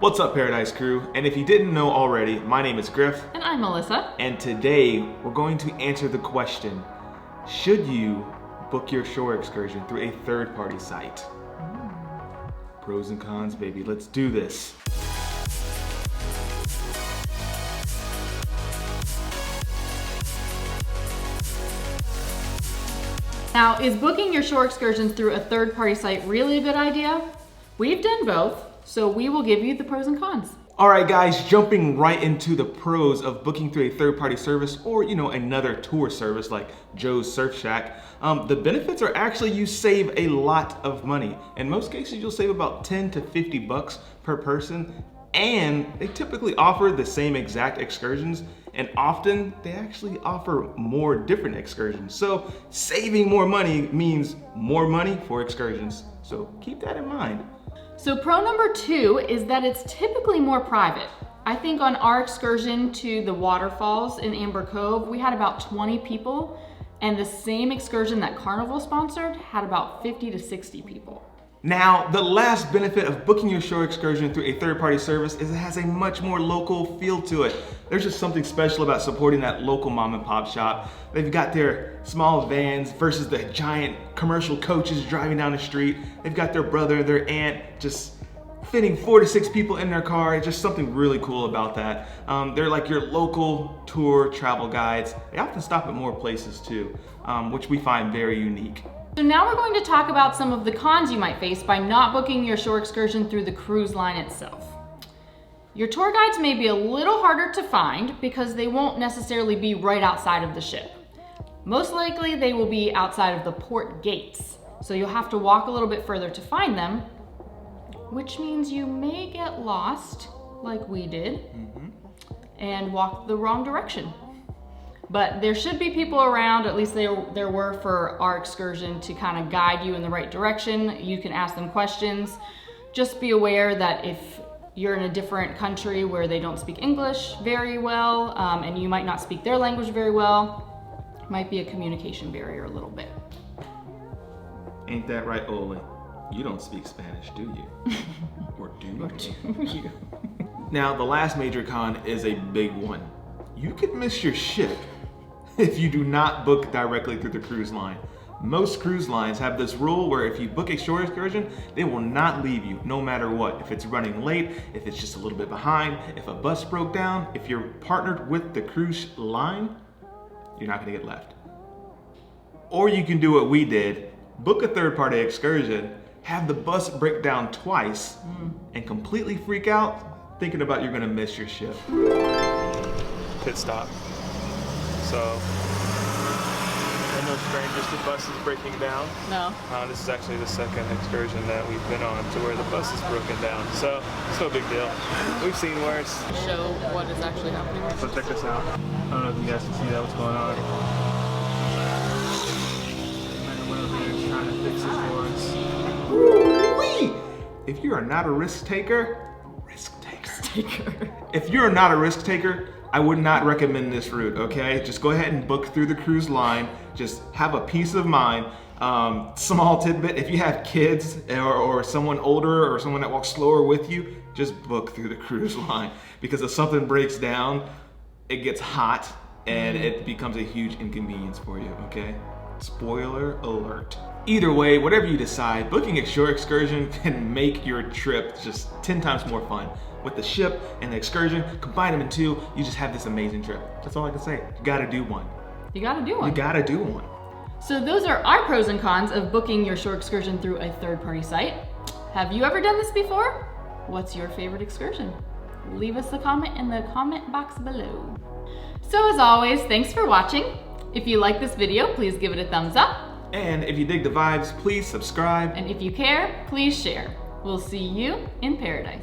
What's up, Paradise Crew? And if you didn't know already, my name is Griff. And I'm Alyssa. And today we're going to answer the question, should you book your shore excursion through a third-party site? Pros and cons, baby. Let's do this. Now, is booking your shore excursions through a third-party site really a good idea? We've done both, so we will give you the pros and cons. All right, guys, jumping right into the pros of booking through a third-party service or, another tour service like Joe's Surf Shack. The benefits are actually you save a lot of money. In most cases, you'll save about 10 to 50 bucks per person, and they typically offer the same exact excursions, and often they actually offer more different excursions. So saving more money means more money for excursions. So keep that in mind. So pro number 2 is that it's typically more private. I think on our excursion to the waterfalls in Amber Cove, we had about 20 people, and the same excursion that Carnival sponsored had about 50 to 60 people. Now, the last benefit of booking your shore excursion through a third-party service is it has a much more local feel to it. There's just something special about supporting that local mom and pop shop. They've got their small vans versus the giant commercial coaches driving down the street. They've got their brother, their aunt, just fitting 4 to 6 people in their car. It's just something really cool about that. They're like your local tour travel guides. They often stop at more places too, which we find very unique. So now we're going to talk about some of the cons you might face by not booking your shore excursion through the cruise line itself. Your tour guides may be a little harder to find because they won't necessarily be right outside of the ship. Most likely they will be outside of the port gates, so you'll have to walk a little bit further to find them, which means you may get lost like we did and walk the wrong direction. But there should be people around, at least there were for our excursion, to kind of guide you in the right direction. You can ask them questions. Just be aware that if you're in a different country where they don't speak English very well, and you might not speak their language very well, it might be a communication barrier a little bit. Ain't that right, Ole? You don't speak Spanish, do you? Or do you? Now, the last major con is a big one. You could miss your ship if you do not book directly through the cruise line. Most cruise lines have this rule where if you book a shore excursion, they will not leave you no matter what. If it's running late, if it's just a little bit behind, if a bus broke down, if you're partnered with the cruise line, you're not gonna get left. Or you can do what we did, book a third-party excursion, have the bus break down twice, and completely freak out thinking about you're gonna miss your ship. Pit stop. So, we're no strangers to buses breaking down. No. This is actually the second excursion that we've been on to where the bus is broken down. So, it's no big deal. We've seen worse. Show what is actually happening. So check this out. I don't know if you guys can see that, what's going on. Man, over there trying to fix it for us. Woo-wee! If you are not a risk taker, if you're not a risk taker, I would not recommend this route, okay? Just go ahead and book through the cruise line. Just have a peace of mind. Small tidbit, if you have kids or someone older or someone that walks slower with you, just book through the cruise line. Because if something breaks down, it gets hot and it becomes a huge inconvenience for you, okay? Spoiler alert. Either way, whatever you decide, booking a shore excursion can make your trip just 10 times more fun. With the ship and the excursion, combine them in two, you just have this amazing trip. That's all I can say. You gotta do one. You gotta do one. You gotta do one. So those are our pros and cons of booking your shore excursion through a third-party site. Have you ever done this before? What's your favorite excursion? Leave us a comment in the comment box below. So as always, thanks for watching. If you like this video, please give it a thumbs up. And if you dig the vibes, please subscribe. And if you care, please share. We'll see you in paradise.